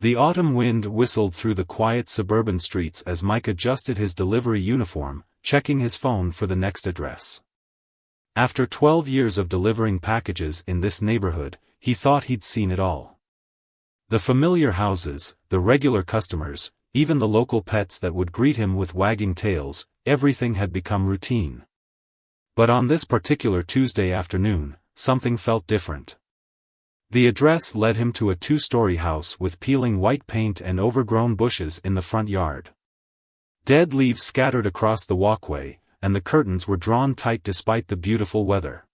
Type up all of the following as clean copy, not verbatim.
The autumn wind whistled through the quiet suburban streets as Mike adjusted his delivery uniform, checking his phone for the next address. After 12 years of delivering packages in this neighborhood, he thought he'd seen it all. The familiar houses, the regular customers, even the local pets that would greet him with wagging tails, everything had become routine. But on this particular Tuesday afternoon, something felt different. The address led him to a 2-story house with peeling white paint and overgrown bushes in the front yard. Dead leaves scattered across the walkway, and the curtains were drawn tight despite the beautiful weather.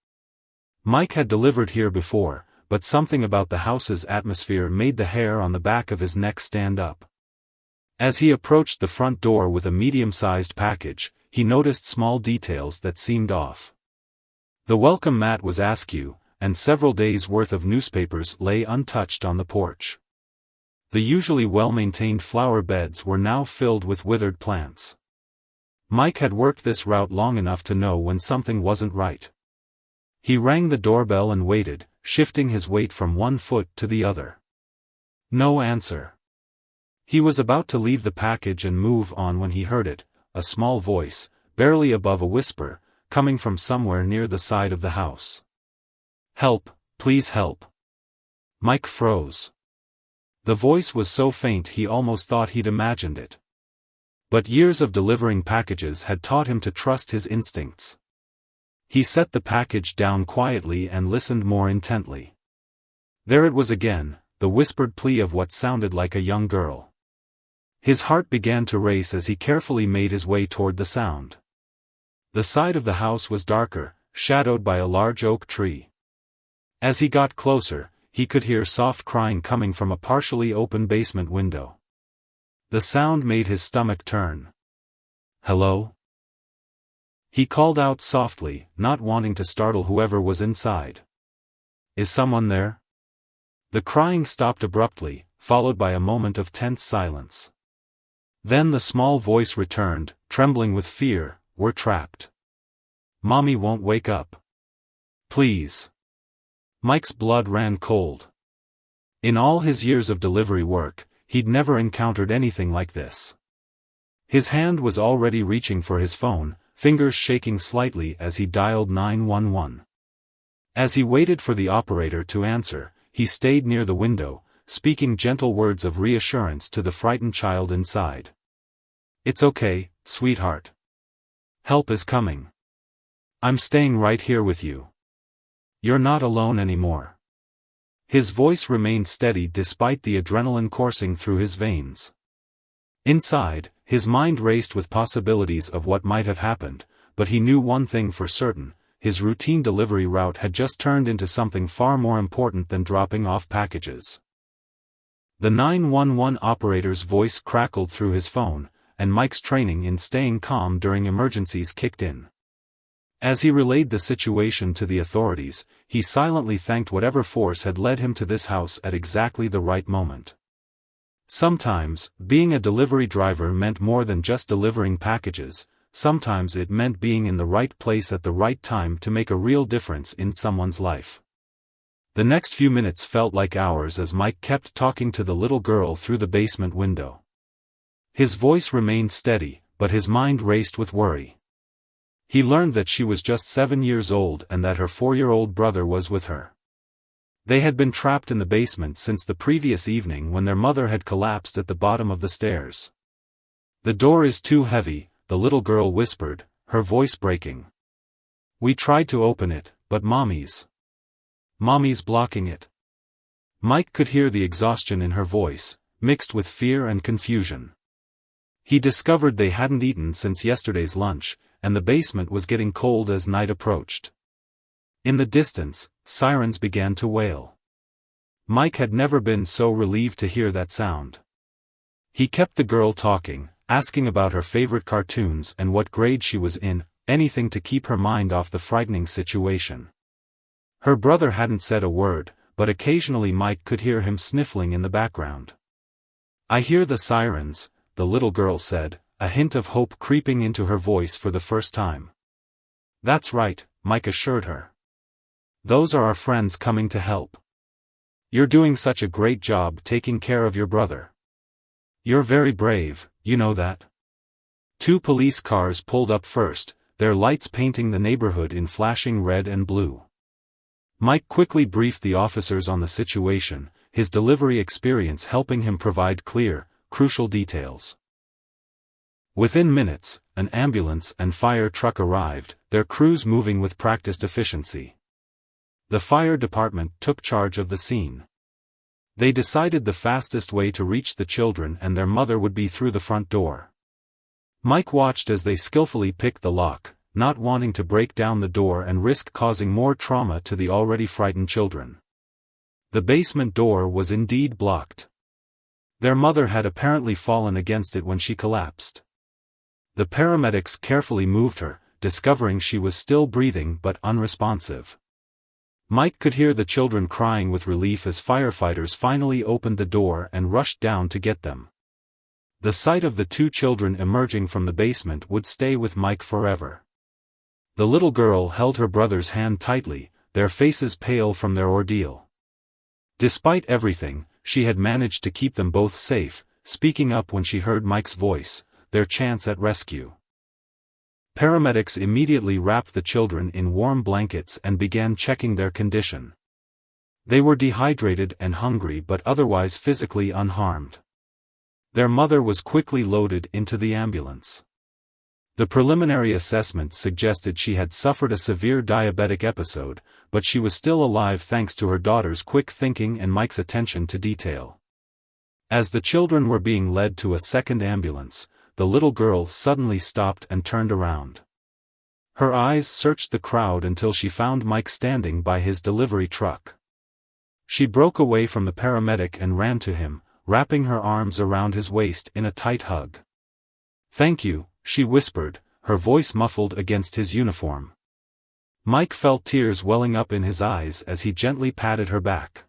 Mike had delivered here before, but something about the house's atmosphere made the hair on the back of his neck stand up. As he approached the front door with a medium-sized package, he noticed small details that seemed off. The welcome mat was askew, and several days' worth of newspapers lay untouched on the porch. The usually well-maintained flower beds were now filled with withered plants. Mike had worked this route long enough to know when something wasn't right. He rang the doorbell and waited, shifting his weight from one foot to the other. No answer. He was about to leave the package and move on when he heard it, a small voice, barely above a whisper, coming from somewhere near the side of the house. "Help, please help." Mike froze. The voice was so faint he almost thought he'd imagined it. But years of delivering packages had taught him to trust his instincts. He set the package down quietly and listened more intently. There it was again, the whispered plea of what sounded like a young girl. His heart began to race as he carefully made his way toward the sound. The side of the house was darker, shadowed by a large oak tree. As he got closer, he could hear soft crying coming from a partially open basement window. The sound made his stomach turn. "Hello?" He called out softly, not wanting to startle whoever was inside. "Is someone there?" The crying stopped abruptly, followed by a moment of tense silence. Then the small voice returned, trembling with fear, "We're trapped. Mommy won't wake up. Please." Mike's blood ran cold. In all his years of delivery work, he'd never encountered anything like this. His hand was already reaching for his phone, fingers shaking slightly as he dialed 911. As he waited for the operator to answer, he stayed near the window, speaking gentle words of reassurance to the frightened child inside. "It's okay, sweetheart. Help is coming. I'm staying right here with you. You're not alone anymore." His voice remained steady despite the adrenaline coursing through his veins. Inside, his mind raced with possibilities of what might have happened, but he knew one thing for certain: his routine delivery route had just turned into something far more important than dropping off packages. The 911 operator's voice crackled through his phone, and Mike's training in staying calm during emergencies kicked in. As he relayed the situation to the authorities, he silently thanked whatever force had led him to this house at exactly the right moment. Sometimes, being a delivery driver meant more than just delivering packages. Sometimes it meant being in the right place at the right time to make a real difference in someone's life. The next few minutes felt like hours as Mike kept talking to the little girl through the basement window. His voice remained steady, but his mind raced with worry. He learned that she was just 7 years old and that her 4-year-old brother was with her. They had been trapped in the basement since the previous evening when their mother had collapsed at the bottom of the stairs. "The door is too heavy," the little girl whispered, her voice breaking. "We tried to open it, but Mommy's blocking it." Mike could hear the exhaustion in her voice, mixed with fear and confusion. He discovered they hadn't eaten since yesterday's lunch, and the basement was getting cold as night approached. In the distance, sirens began to wail. Mike had never been so relieved to hear that sound. He kept the girl talking, asking about her favorite cartoons and what grade she was in, anything to keep her mind off the frightening situation. Her brother hadn't said a word, but occasionally Mike could hear him sniffling in the background. "I hear the sirens," the little girl said, a hint of hope creeping into her voice for the first time. "That's right," Mike assured her. "Those are our friends coming to help." You're doing such a great job taking care of your brother. You're very brave, you know that? 2 police cars pulled up first, their lights painting the neighborhood in flashing red and blue. Mike quickly briefed the officers on the situation, his delivery experience helping him provide clear, crucial details. Within minutes, an ambulance and fire truck arrived, their crews moving with practiced efficiency. The fire department took charge of the scene. They decided the fastest way to reach the children and their mother would be through the front door. Mike watched as they skillfully picked the lock, not wanting to break down the door and risk causing more trauma to the already frightened children. The basement door was indeed blocked. Their mother had apparently fallen against it when she collapsed. The paramedics carefully moved her, discovering she was still breathing but unresponsive. Mike could hear the children crying with relief as firefighters finally opened the door and rushed down to get them. The sight of the 2 children emerging from the basement would stay with Mike forever. The little girl held her brother's hand tightly, their faces pale from their ordeal. Despite everything, she had managed to keep them both safe, speaking up when she heard Mike's voice, their chance at rescue. Paramedics immediately wrapped the children in warm blankets and began checking their condition. They were dehydrated and hungry but otherwise physically unharmed. Their mother was quickly loaded into the ambulance. The preliminary assessment suggested she had suffered a severe diabetic episode, but she was still alive thanks to her daughter's quick thinking and Mike's attention to detail. As the children were being led to a second ambulance, the little girl suddenly stopped and turned around. Her eyes searched the crowd until she found Mike standing by his delivery truck. She broke away from the paramedic and ran to him, wrapping her arms around his waist in a tight hug. "Thank you," she whispered, her voice muffled against his uniform. Mike felt tears welling up in his eyes as he gently patted her back.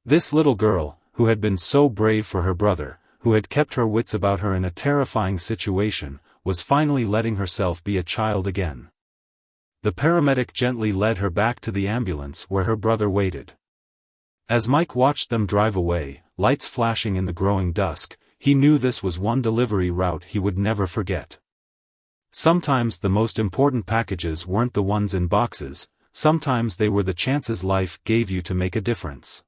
This little girl, who had been so brave for her brother, who had kept her wits about her in a terrifying situation, was finally letting herself be a child again. The paramedic gently led her back to the ambulance where her brother waited. As Mike watched them drive away, lights flashing in the growing dusk, he knew this was one delivery route he would never forget. Sometimes the most important packages weren't the ones in boxes, sometimes they were the chances life gave you to make a difference.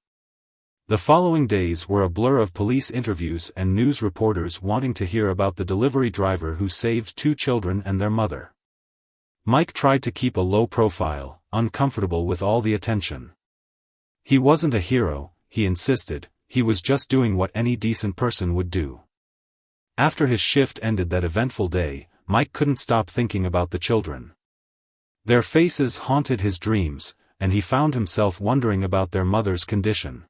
The following days were a blur of police interviews and news reporters wanting to hear about the delivery driver who saved 2 children and their mother. Mike tried to keep a low profile, uncomfortable with all the attention. He wasn't a hero, he insisted, he was just doing what any decent person would do. After his shift ended that eventful day, Mike couldn't stop thinking about the children. Their faces haunted his dreams, and he found himself wondering about their mother's condition.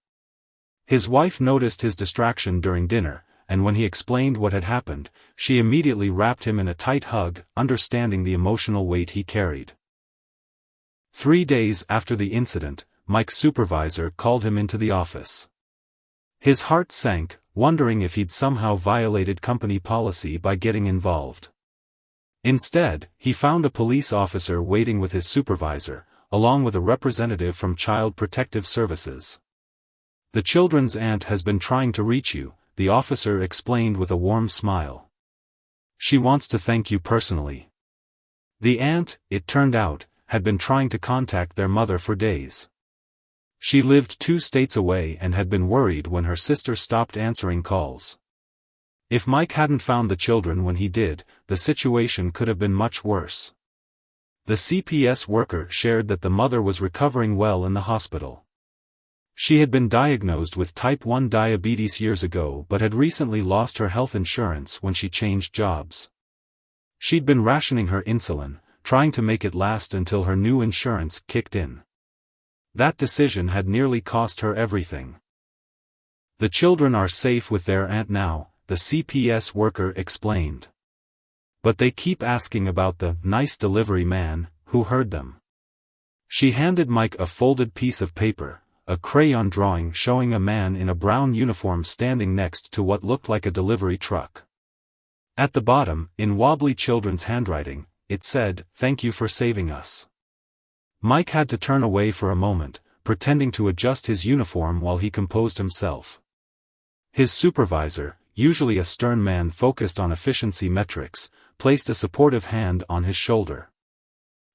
His wife noticed his distraction during dinner, and when he explained what had happened, she immediately wrapped him in a tight hug, understanding the emotional weight he carried. 3 days after the incident, Mike's supervisor called him into the office. His heart sank, wondering if he'd somehow violated company policy by getting involved. Instead, he found a police officer waiting with his supervisor, along with a representative from Child Protective Services. "The children's aunt has been trying to reach you," the officer explained with a warm smile. "She wants to thank you personally." The aunt, it turned out, had been trying to contact their mother for days. She lived 2 states away and had been worried when her sister stopped answering calls. If Mike hadn't found the children when he did, the situation could have been much worse. The CPS worker shared that the mother was recovering well in the hospital. She had been diagnosed with type 1 diabetes years ago but had recently lost her health insurance when she changed jobs. She'd been rationing her insulin, trying to make it last until her new insurance kicked in. That decision had nearly cost her everything. "The children are safe with their aunt now," the CPS worker explained. "But they keep asking about the nice delivery man who heard them." She handed Mike a folded piece of paper, a crayon drawing showing a man in a brown uniform standing next to what looked like a delivery truck. At the bottom, in wobbly children's handwriting, it said, "Thank you for saving us." Mike had to turn away for a moment, pretending to adjust his uniform while he composed himself. His supervisor, usually a stern man focused on efficiency metrics, placed a supportive hand on his shoulder.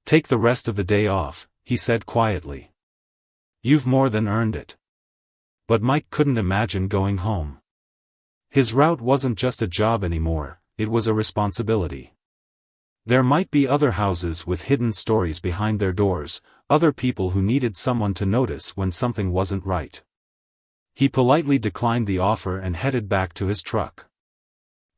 "Take the rest of the day off," he said quietly. "You've more than earned it." But Mike couldn't imagine going home. His route wasn't just a job anymore, it was a responsibility. There might be other houses with hidden stories behind their doors, other people who needed someone to notice when something wasn't right. He politely declined the offer and headed back to his truck.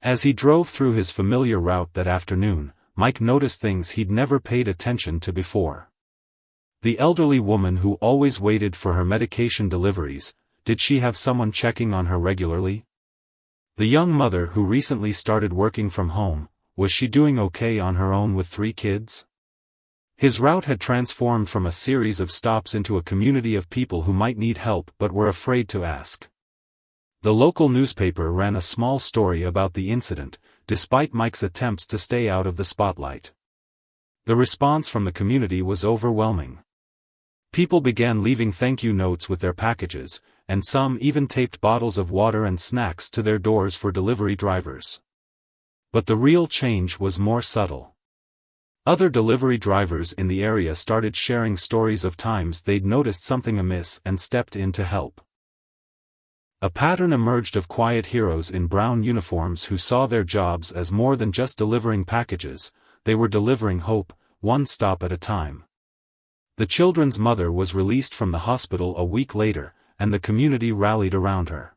As he drove through his familiar route that afternoon, Mike noticed things he'd never paid attention to before. The elderly woman who always waited for her medication deliveries, did she have someone checking on her regularly? The young mother who recently started working from home, was she doing okay on her own with 3 kids? His route had transformed from a series of stops into a community of people who might need help but were afraid to ask. The local newspaper ran a small story about the incident, despite Mike's attempts to stay out of the spotlight. The response from the community was overwhelming. People began leaving thank you notes with their packages, and some even taped bottles of water and snacks to their doors for delivery drivers. But the real change was more subtle. Other delivery drivers in the area started sharing stories of times they'd noticed something amiss and stepped in to help. A pattern emerged of quiet heroes in brown uniforms who saw their jobs as more than just delivering packages, they were delivering hope, one stop at a time. The children's mother was released from the hospital a week later, and the community rallied around her.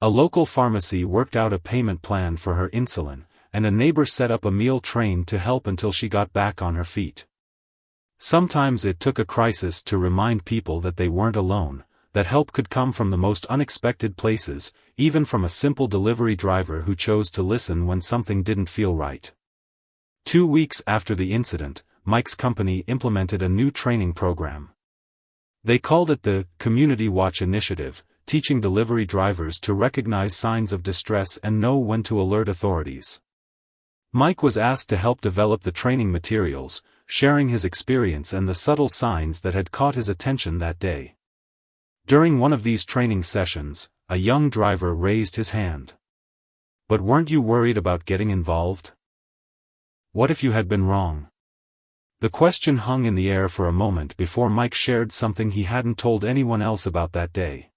A local pharmacy worked out a payment plan for her insulin, and a neighbor set up a meal train to help until she got back on her feet. Sometimes it took a crisis to remind people that they weren't alone, that help could come from the most unexpected places, even from a simple delivery driver who chose to listen when something didn't feel right. 2 weeks after the incident, Mike's company implemented a new training program. They called it the Community Watch Initiative, teaching delivery drivers to recognize signs of distress and know when to alert authorities. Mike was asked to help develop the training materials, sharing his experience and the subtle signs that had caught his attention that day. During one of these training sessions, a young driver raised his hand. "But weren't you worried about getting involved? What if you had been wrong?" The question hung in the air for a moment before Mike shared something he hadn't told anyone else about that day.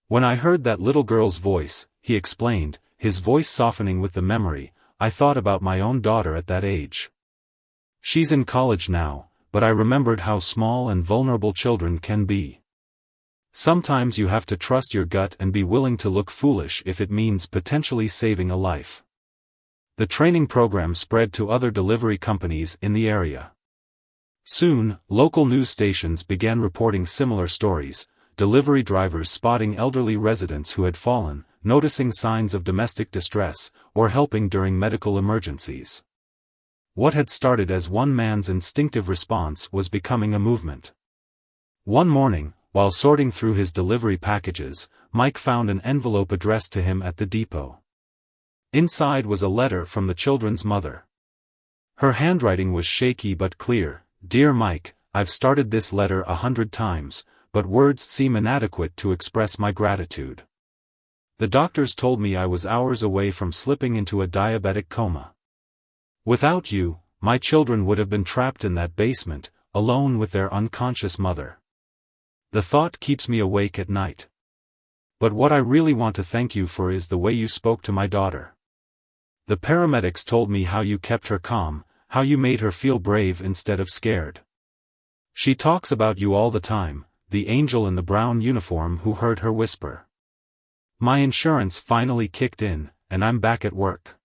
"When I heard that little girl's voice," he explained, his voice softening with the memory, "I thought about my own daughter at that age. She's in college now, but I remembered how small and vulnerable children can be. Sometimes you have to trust your gut and be willing to look foolish if it means potentially saving a life." The training program spread to other delivery companies in the area. Soon, local news stations began reporting similar stories, delivery drivers spotting elderly residents who had fallen, noticing signs of domestic distress, or helping during medical emergencies. What had started as one man's instinctive response was becoming a movement. One morning, while sorting through his delivery packages, Mike found an envelope addressed to him at the depot. Inside was a letter from the children's mother. Her handwriting was shaky but clear. "Dear Mike, I've started this letter 100 times, but words seem inadequate to express my gratitude. The doctors told me I was hours away from slipping into a diabetic coma. Without you, my children would have been trapped in that basement, alone with their unconscious mother. The thought keeps me awake at night. But what I really want to thank you for is the way you spoke to my daughter. The paramedics told me how you kept her calm, how you made her feel brave instead of scared. She talks about you all the time, the angel in the brown uniform who heard her whisper. My insurance finally kicked in, and I'm back at work.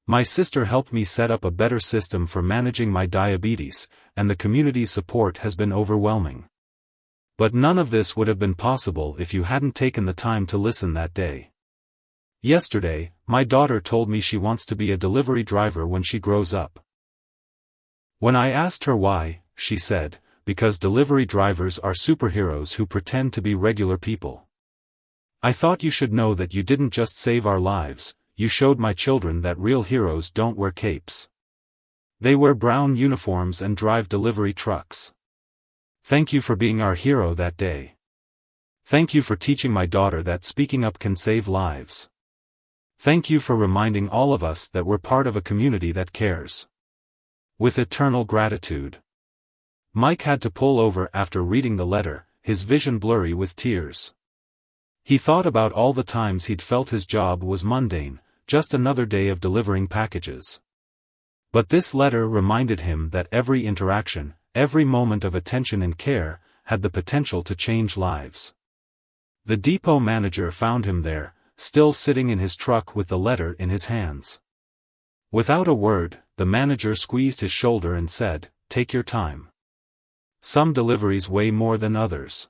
My sister helped me set up a better system for managing my diabetes, and the community support has been overwhelming. But none of this would have been possible if you hadn't taken the time to listen that day. Yesterday, my daughter told me she wants to be a delivery driver when she grows up. When I asked her why, she said, because delivery drivers are superheroes who pretend to be regular people. I thought you should know that you didn't just save our lives, you showed my children that real heroes don't wear capes. They wear brown uniforms and drive delivery trucks. Thank you for being our hero that day. Thank you for teaching my daughter that speaking up can save lives. Thank you for reminding all of us that we're part of a community that cares. With eternal gratitude. Mike had to pull over after reading the letter, his vision blurry with tears. He thought about all the times he'd felt his job was mundane, just another day of delivering packages. But this letter reminded him that every interaction, every moment of attention and care, had the potential to change lives. The depot manager found him there, still sitting in his truck with the letter in his hands. Without a word, the manager squeezed his shoulder and said, "Take your time. Some deliveries weigh more than others."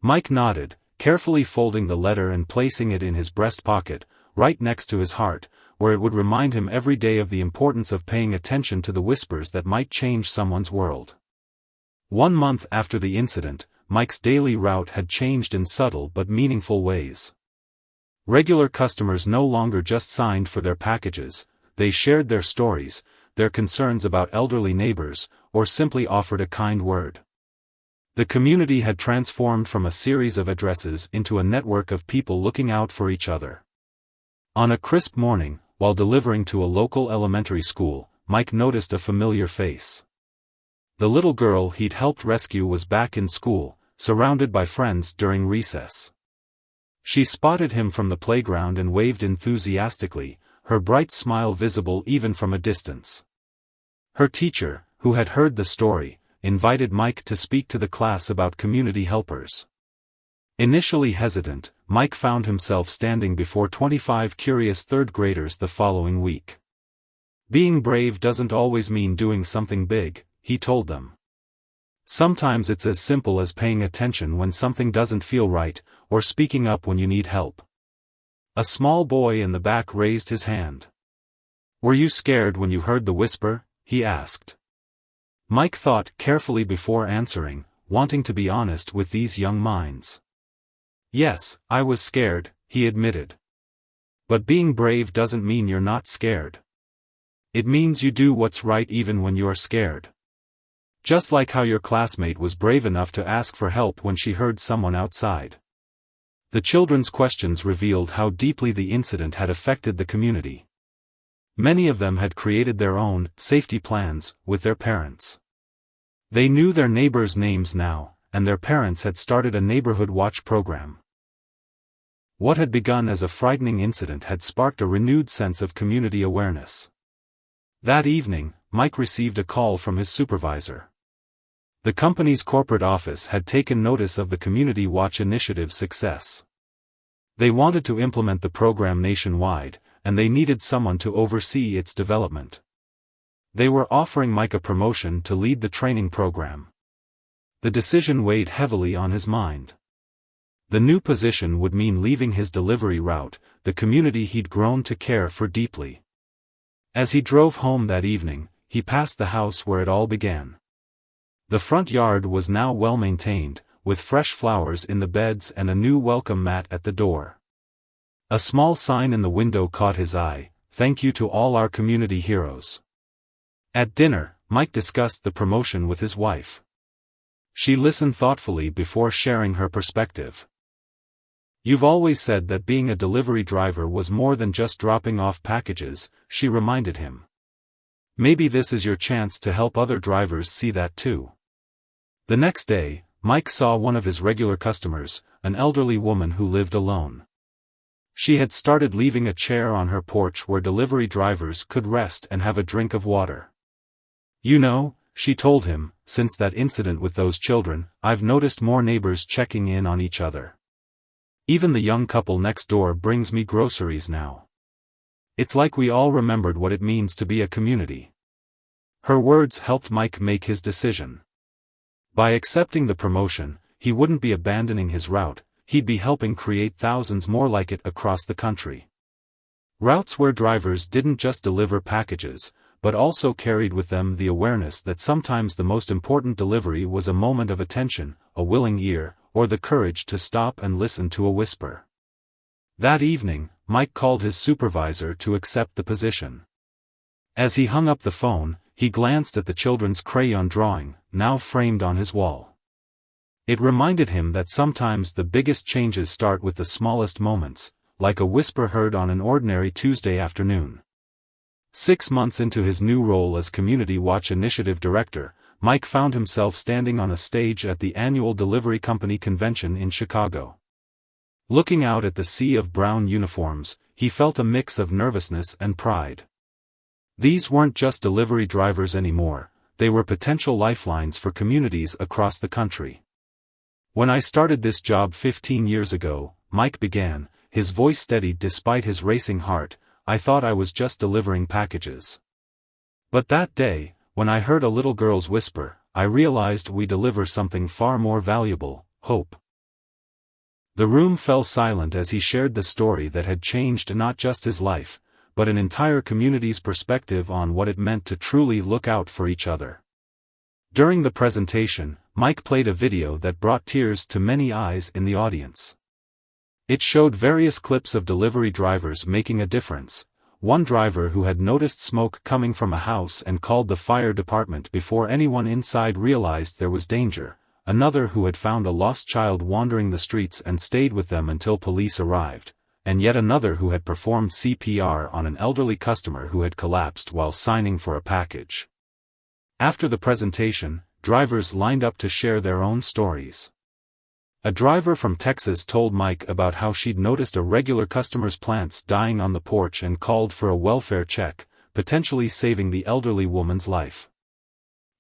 Mike nodded, carefully folding the letter and placing it in his breast pocket, right next to his heart, where it would remind him every day of the importance of paying attention to the whispers that might change someone's world. 1 month after the incident, Mike's daily route had changed in subtle but meaningful ways. Regular customers no longer just signed for their packages, they shared their stories, their concerns about elderly neighbors, or simply offered a kind word. The community had transformed from a series of addresses into a network of people looking out for each other. On a crisp morning, while delivering to a local elementary school, Mike noticed a familiar face. The little girl he'd helped rescue was back in school, surrounded by friends during recess. She spotted him from the playground and waved enthusiastically, her bright smile visible even from a distance. Her teacher, who had heard the story, invited Mike to speak to the class about community helpers. Initially hesitant, Mike found himself standing before 25 curious third graders the following week. Being brave doesn't always mean doing something big, he told them. Sometimes it's as simple as paying attention when something doesn't feel right, or speaking up when you need help. A small boy in the back raised his hand. "Were you scared when you heard the whisper?" he asked. Mike thought carefully before answering, wanting to be honest with these young minds. "Yes, I was scared," he admitted. "But being brave doesn't mean you're not scared. It means you do what's right even when you're scared. Just like how your classmate was brave enough to ask for help when she heard someone outside." The children's questions revealed how deeply the incident had affected the community. Many of them had created their own safety plans with their parents. They knew their neighbors' names now, and their parents had started a neighborhood watch program. What had begun as a frightening incident had sparked a renewed sense of community awareness. That evening, Mike received a call from his supervisor. The company's corporate office had taken notice of the Community Watch Initiative's success. They wanted to implement the program nationwide, and they needed someone to oversee its development. They were offering Mike a promotion to lead the training program. The decision weighed heavily on his mind. The new position would mean leaving his delivery route, the community he'd grown to care for deeply. As he drove home that evening, he passed the house where it all began. The front yard was now well maintained, with fresh flowers in the beds and a new welcome mat at the door. A small sign in the window caught his eye, "Thank you to all our community heroes." At dinner, Mike discussed the promotion with his wife. She listened thoughtfully before sharing her perspective. "You've always said that being a delivery driver was more than just dropping off packages," she reminded him. "Maybe this is your chance to help other drivers see that too." The next day, Mike saw one of his regular customers, an elderly woman who lived alone. She had started leaving a chair on her porch where delivery drivers could rest and have a drink of water. "You know," she told him, "since that incident with those children, I've noticed more neighbors checking in on each other. Even the young couple next door brings me groceries now. It's like we all remembered what it means to be a community." Her words helped Mike make his decision. By accepting the promotion, he wouldn't be abandoning his route, he'd be helping create thousands more like it across the country. Routes where drivers didn't just deliver packages, but also carried with them the awareness that sometimes the most important delivery was a moment of attention, a willing ear, or the courage to stop and listen to a whisper. That evening, Mike called his supervisor to accept the position. As he hung up the phone, he glanced at the children's crayon drawing, now framed on his wall. It reminded him that sometimes the biggest changes start with the smallest moments, like a whisper heard on an ordinary Tuesday afternoon. 6 months into his new role as Community Watch Initiative Director, Mike found himself standing on a stage at the annual delivery company convention in Chicago. Looking out at the sea of brown uniforms, he felt a mix of nervousness and pride. These weren't just delivery drivers anymore, they were potential lifelines for communities across the country. "When I started this job 15 years ago," Mike began, his voice steady despite his racing heart, "I thought I was just delivering packages. But that day, when I heard a little girl's whisper, I realized we deliver something far more valuable, hope." The room fell silent as he shared the story that had changed not just his life, but an entire community's perspective on what it meant to truly look out for each other. During the presentation, Mike played a video that brought tears to many eyes in the audience. It showed various clips of delivery drivers making a difference. One driver who had noticed smoke coming from a house and called the fire department before anyone inside realized there was danger, another who had found a lost child wandering the streets and stayed with them until police arrived, and yet another who had performed CPR on an elderly customer who had collapsed while signing for a package. After the presentation, drivers lined up to share their own stories. A driver from Texas told Mike about how she'd noticed a regular customer's plants dying on the porch and called for a welfare check, potentially saving the elderly woman's life.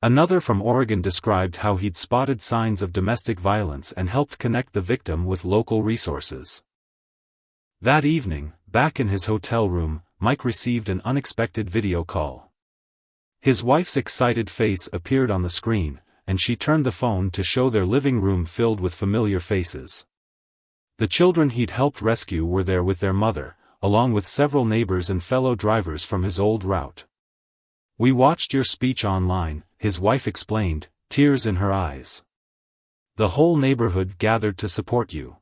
Another from Oregon described how he'd spotted signs of domestic violence and helped connect the victim with local resources. That evening, back in his hotel room, Mike received an unexpected video call. His wife's excited face appeared on the screen, and she turned the phone to show their living room filled with familiar faces. The children he'd helped rescue were there with their mother, along with several neighbors and fellow drivers from his old route. "We watched your speech online," his wife explained, tears in her eyes. "The whole neighborhood gathered to support you."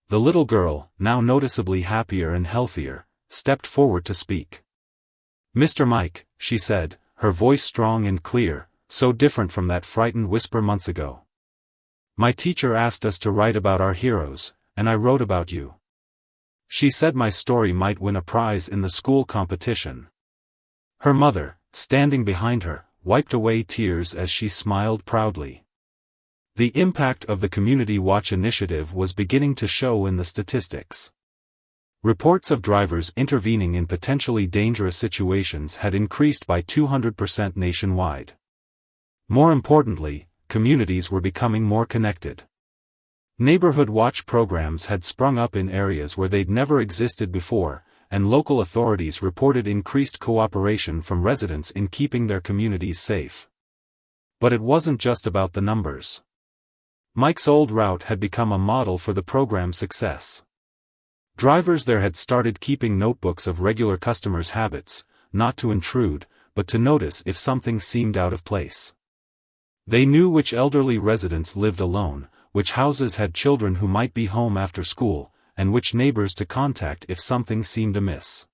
The little girl, now noticeably happier and healthier, stepped forward to speak. "Mr. Mike," she said, her voice strong and clear, so different from that frightened whisper months ago. "My teacher asked us to write about our heroes, and I wrote about you. She said my story might win a prize in the school competition." Her mother, standing behind her, wiped away tears as she smiled proudly. The impact of the Community Watch initiative was beginning to show in the statistics. Reports of drivers intervening in potentially dangerous situations had increased by 200% nationwide. More importantly, communities were becoming more connected. Neighborhood watch programs had sprung up in areas where they'd never existed before, and local authorities reported increased cooperation from residents in keeping their communities safe. But it wasn't just about the numbers. Mike's old route had become a model for the program's success. Drivers there had started keeping notebooks of regular customers' habits, not to intrude, but to notice if something seemed out of place. They knew which elderly residents lived alone, which houses had children who might be home after school, and which neighbors to contact if something seemed amiss.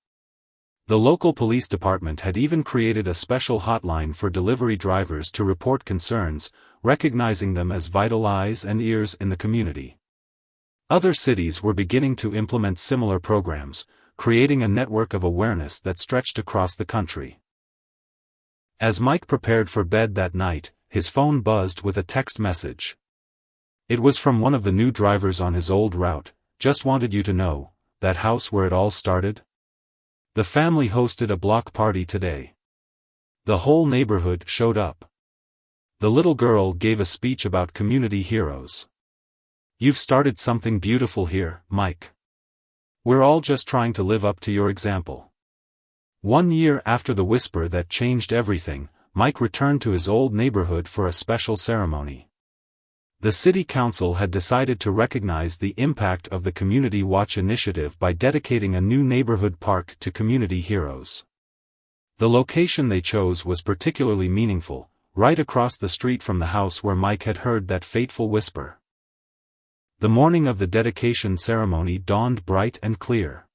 The local police department had even created a special hotline for delivery drivers to report concerns, recognizing them as vital eyes and ears in the community. Other cities were beginning to implement similar programs, creating a network of awareness that stretched across the country. As Mike prepared for bed that night, his phone buzzed with a text message. It was from one of the new drivers on his old route. "Just wanted you to know, that house where it all started? The family hosted a block party today. The whole neighborhood showed up. The little girl gave a speech about community heroes. You've started something beautiful here, Mike. We're all just trying to live up to your example." 1 year after the whisper that changed everything, Mike returned to his old neighborhood for a special ceremony. The city council had decided to recognize the impact of the Community Watch initiative by dedicating a new neighborhood park to community heroes. The location they chose was particularly meaningful, right across the street from the house where Mike had heard that fateful whisper. The morning of the dedication ceremony dawned bright and clear.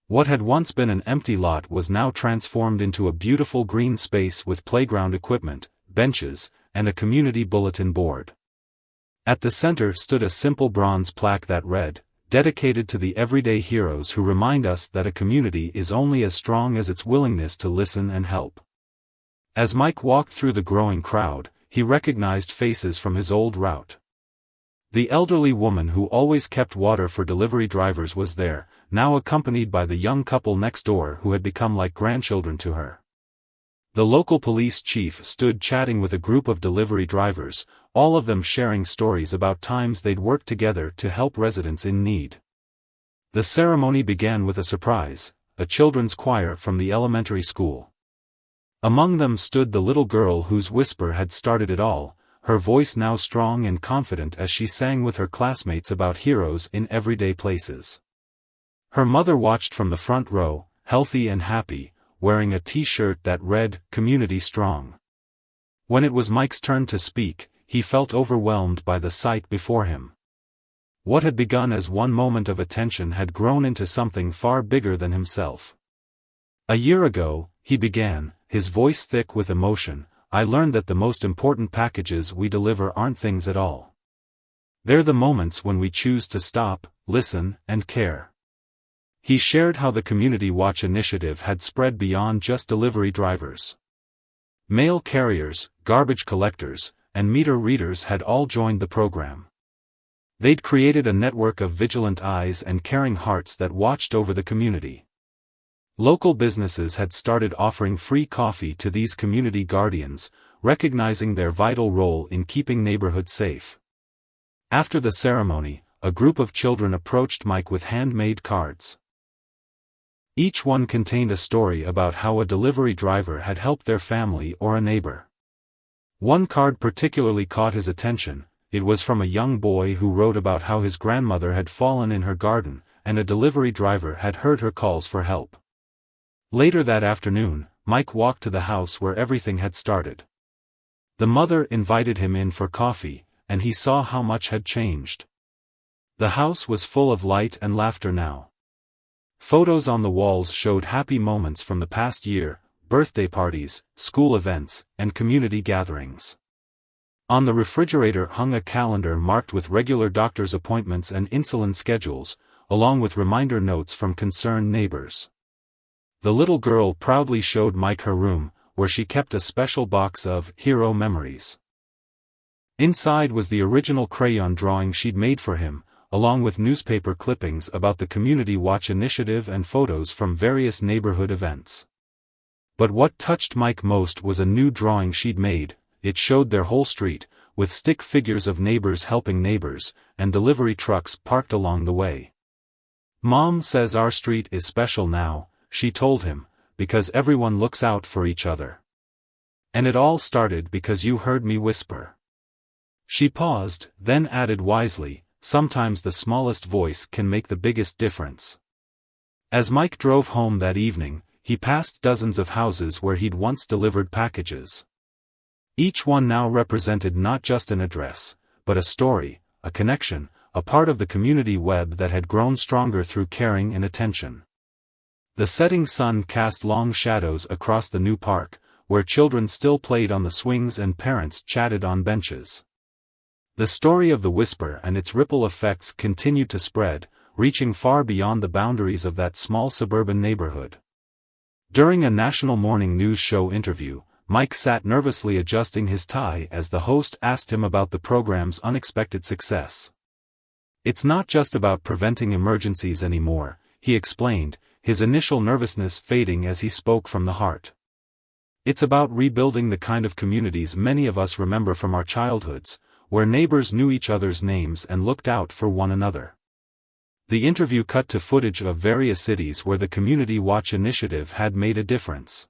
What had once been an empty lot was now transformed into a beautiful green space with playground equipment, benches, and a community bulletin board. At the center stood a simple bronze plaque that read, "Dedicated to the everyday heroes who remind us that a community is only as strong as its willingness to listen and help." As Mike walked through the growing crowd, he recognized faces from his old route. The elderly woman who always kept water for delivery drivers was there, now accompanied by the young couple next door who had become like grandchildren to her. The local police chief stood chatting with a group of delivery drivers, all of them sharing stories about times they'd worked together to help residents in need. The ceremony began with a surprise, a children's choir from the elementary school. Among them stood the little girl whose whisper had started it all, her voice now strong and confident as she sang with her classmates about heroes in everyday places. Her mother watched from the front row, healthy and happy, wearing a t-shirt that read, "Community Strong." When it was Mike's turn to speak, he felt overwhelmed by the sight before him. What had begun as one moment of attention had grown into something far bigger than himself. "A year ago," he began, his voice thick with emotion, "I learned that the most important packages we deliver aren't things at all. They're the moments when we choose to stop, listen, and care." He shared how the Community Watch initiative had spread beyond just delivery drivers. Mail carriers, garbage collectors, and meter readers had all joined the program. They'd created a network of vigilant eyes and caring hearts that watched over the community. Local businesses had started offering free coffee to these community guardians, recognizing their vital role in keeping neighborhoods safe. After the ceremony, a group of children approached Mike with handmade cards. Each one contained a story about how a delivery driver had helped their family or a neighbor. One card particularly caught his attention. It was from a young boy who wrote about how his grandmother had fallen in her garden, and a delivery driver had heard her calls for help. Later that afternoon, Mike walked to the house where everything had started. The mother invited him in for coffee, and he saw how much had changed. The house was full of light and laughter now. Photos on the walls showed happy moments from the past year, birthday parties, school events, and community gatherings. On the refrigerator hung a calendar marked with regular doctor's appointments and insulin schedules, along with reminder notes from concerned neighbors. The little girl proudly showed Mike her room, where she kept a special box of hero memories. Inside was the original crayon drawing she'd made for him, along with newspaper clippings about the Community Watch initiative and photos from various neighborhood events. But what touched Mike most was a new drawing she'd made. It showed their whole street, with stick figures of neighbors helping neighbors, and delivery trucks parked along the way. "Mom says our street is special now," she told him, "because everyone looks out for each other. And it all started because you heard me whisper." She paused, then added wisely, "Sometimes the smallest voice can make the biggest difference." As Mike drove home that evening, he passed dozens of houses where he'd once delivered packages. Each one now represented not just an address, but a story, a connection, a part of the community web that had grown stronger through caring and attention. The setting sun cast long shadows across the new park, where children still played on the swings and parents chatted on benches. The story of the whisper and its ripple effects continued to spread, reaching far beyond the boundaries of that small suburban neighborhood. During a national morning news show interview, Mike sat nervously adjusting his tie as the host asked him about the program's unexpected success. "It's not just about preventing emergencies anymore," he explained, his initial nervousness fading as he spoke from the heart. "It's about rebuilding the kind of communities many of us remember from our childhoods, where neighbors knew each other's names and looked out for one another." The interview cut to footage of various cities where the Community Watch initiative had made a difference.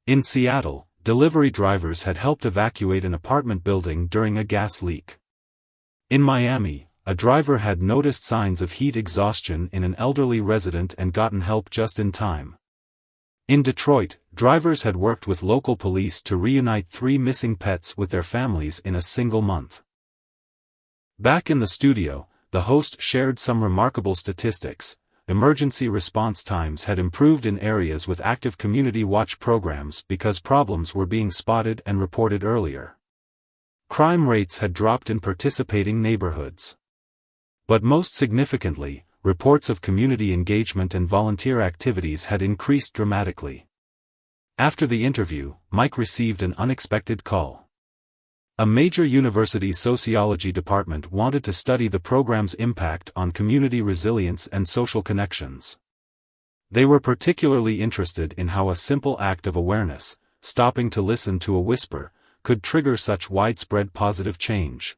In Seattle, delivery drivers had helped evacuate an apartment building during a gas leak. In Miami, a driver had noticed signs of heat exhaustion in an elderly resident and gotten help just in time. In Detroit, drivers had worked with local police to reunite 3 missing pets with their families in a single month. Back in the studio, the host shared some remarkable statistics. Emergency response times had improved in areas with active Community Watch programs because problems were being spotted and reported earlier. Crime rates had dropped in participating neighborhoods. But most significantly, reports of community engagement and volunteer activities had increased dramatically. After the interview, Mike received an unexpected call. A major university sociology department wanted to study the program's impact on community resilience and social connections. They were particularly interested in how a simple act of awareness, stopping to listen to a whisper, could trigger such widespread positive change.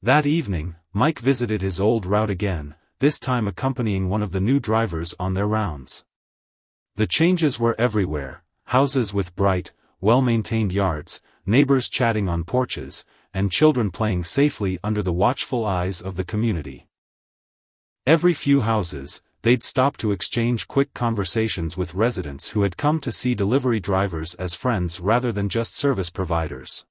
That evening, Mike visited his old route again, this time accompanying one of the new drivers on their rounds. The changes were everywhere: houses with bright, well-maintained yards, neighbors chatting on porches, and children playing safely under the watchful eyes of the community. Every few houses, they'd stop to exchange quick conversations with residents who had come to see delivery drivers as friends rather than just service providers.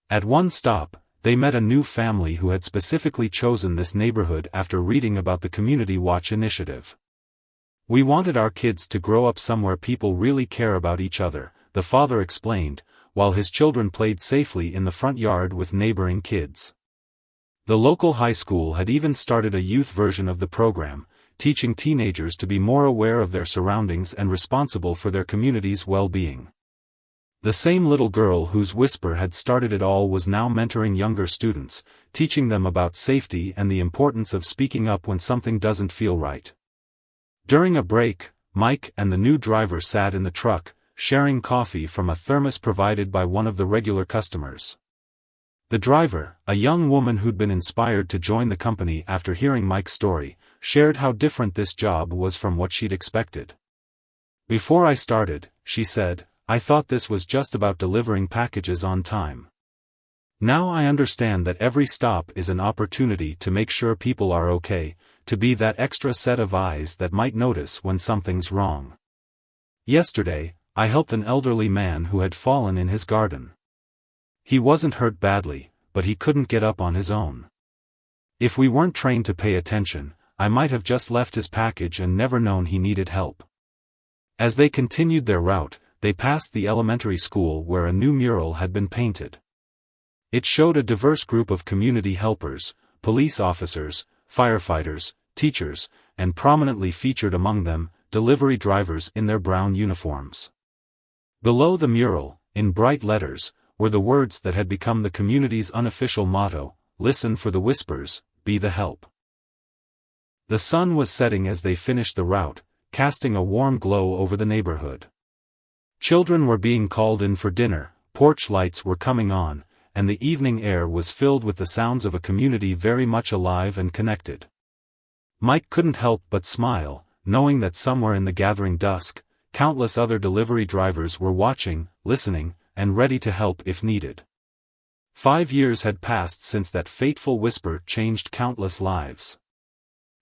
At one stop, they met a new family who had specifically chosen this neighborhood after reading about the Community Watch initiative. "We wanted our kids to grow up somewhere people really care about each other," the father explained, while his children played safely in the front yard with neighboring kids. The local high school had even started a youth version of the program, teaching teenagers to be more aware of their surroundings and responsible for their community's well-being. The same little girl whose whisper had started it all was now mentoring younger students, teaching them about safety and the importance of speaking up when something doesn't feel right. During a break, Mike and the new driver sat in the truck, sharing coffee from a thermos provided by one of the regular customers. The driver, a young woman who'd been inspired to join the company after hearing Mike's story, shared how different this job was from what she'd expected. "Before I started," she said, "I thought this was just about delivering packages on time. Now I understand that every stop is an opportunity to make sure people are okay, to be that extra set of eyes that might notice when something's wrong. Yesterday, I helped an elderly man who had fallen in his garden. He wasn't hurt badly, but he couldn't get up on his own. If we weren't trained to pay attention, I might have just left his package and never known he needed help." As they continued their route, they passed the elementary school where a new mural had been painted. It showed a diverse group of community helpers, police officers, firefighters, teachers, and prominently featured among them, delivery drivers in their brown uniforms. Below the mural, in bright letters, were the words that had become the community's unofficial motto: "Listen for the whispers, be the help." The sun was setting as they finished the route, casting a warm glow over the neighborhood. Children were being called in for dinner, porch lights were coming on, and the evening air was filled with the sounds of a community very much alive and connected. Mike couldn't help but smile, knowing that somewhere in the gathering dusk, countless other delivery drivers were watching, listening, and ready to help if needed. 5 years had passed since that fateful whisper changed countless lives.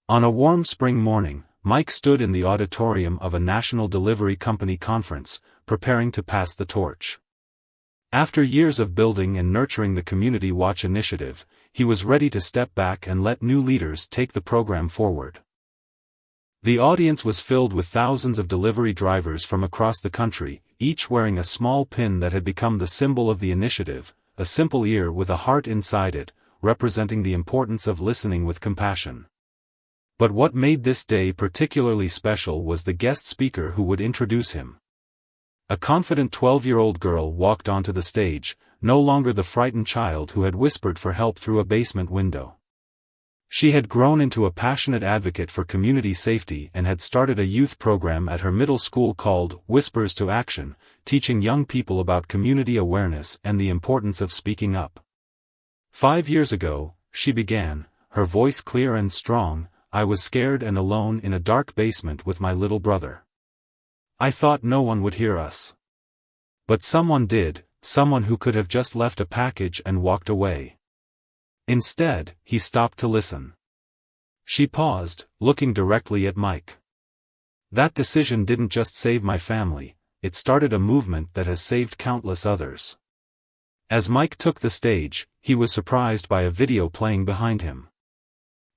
On a warm spring morning, Mike stood in the auditorium of a national delivery company conference, preparing to pass the torch. After years of building and nurturing the Community Watch initiative, he was ready to step back and let new leaders take the program forward. The audience was filled with thousands of delivery drivers from across the country, each wearing a small pin that had become the symbol of the initiative, a simple ear with a heart inside it, representing the importance of listening with compassion. But what made this day particularly special was the guest speaker who would introduce him. A confident 12-year-old girl walked onto the stage, no longer the frightened child who had whispered for help through a basement window. She had grown into a passionate advocate for community safety and had started a youth program at her middle school called Whispers to Action, teaching young people about community awareness and the importance of speaking up. 5 years ago, she began, her voice clear and strong, "I was scared and alone in a dark basement with my little brother. I thought no one would hear us. But someone did, someone who could have just left a package and walked away. Instead, he stopped to listen." She paused, looking directly at Mike. "That decision didn't just save my family, it started a movement that has saved countless others." As Mike took the stage, he was surprised by a video playing behind him.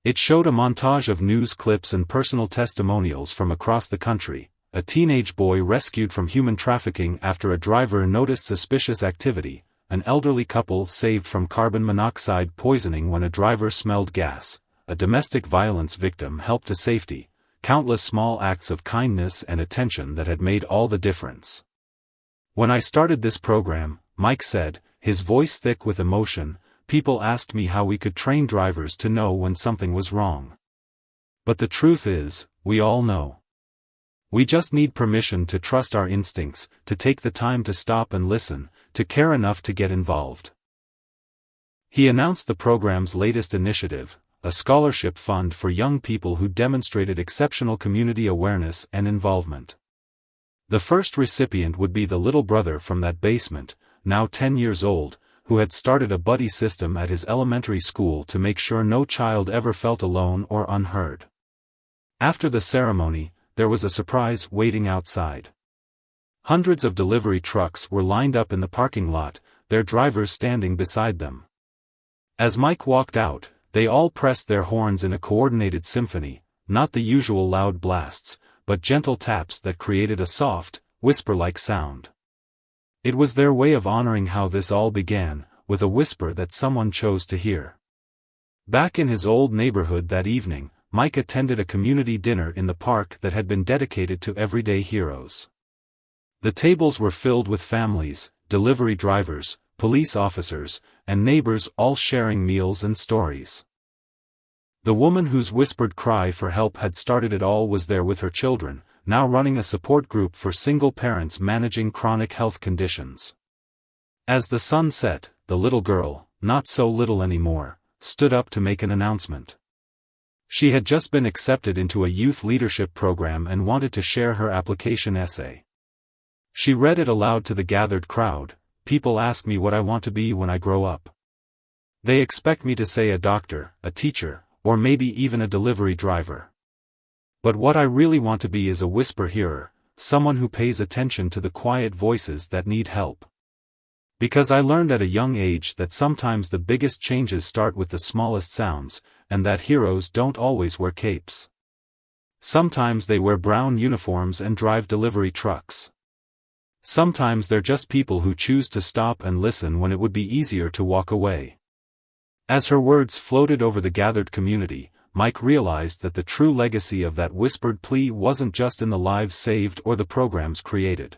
It showed a montage of news clips and personal testimonials from across the country. A teenage boy rescued from human trafficking after a driver noticed suspicious activity, an elderly couple saved from carbon monoxide poisoning when a driver smelled gas, a domestic violence victim helped to safety, countless small acts of kindness and attention that had made all the difference. When I started this program, Mike said, his voice thick with emotion, people asked me how we could train drivers to know when something was wrong. But the truth is, we all know. We just need permission to trust our instincts, to take the time to stop and listen, to care enough to get involved. He announced the program's latest initiative, a scholarship fund for young people who demonstrated exceptional community awareness and involvement. The first recipient would be the little brother from that basement, now 10 years old, who had started a buddy system at his elementary school to make sure no child ever felt alone or unheard. After the ceremony, there was a surprise waiting outside. Hundreds of delivery trucks were lined up in the parking lot, their drivers standing beside them. As Mike walked out, they all pressed their horns in a coordinated symphony, not the usual loud blasts, but gentle taps that created a soft, whisper-like sound. It was their way of honoring how this all began, with a whisper that someone chose to hear. Back in his old neighborhood that evening, Mike attended a community dinner in the park that had been dedicated to everyday heroes. The tables were filled with families, delivery drivers, police officers, and neighbors all sharing meals and stories. The woman whose whispered cry for help had started it all was there with her children, now running a support group for single parents managing chronic health conditions. As the sun set, the little girl, not so little anymore, stood up to make an announcement. She had just been accepted into a youth leadership program and wanted to share her application essay. She read it aloud to the gathered crowd. People ask me what I want to be when I grow up. They expect me to say a doctor, a teacher, or maybe even a delivery driver. But what I really want to be is a whisper hearer, someone who pays attention to the quiet voices that need help. Because I learned at a young age that sometimes the biggest changes start with the smallest sounds, and that heroes don't always wear capes. Sometimes they wear brown uniforms and drive delivery trucks. Sometimes they're just people who choose to stop and listen when it would be easier to walk away. As her words floated over the gathered community, Mike realized that the true legacy of that whispered plea wasn't just in the lives saved or the programs created.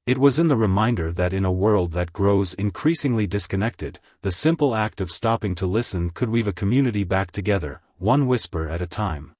It was in the reminder that in a world that grows increasingly disconnected, the simple act of stopping to listen could weave a community back together, one whisper at a time.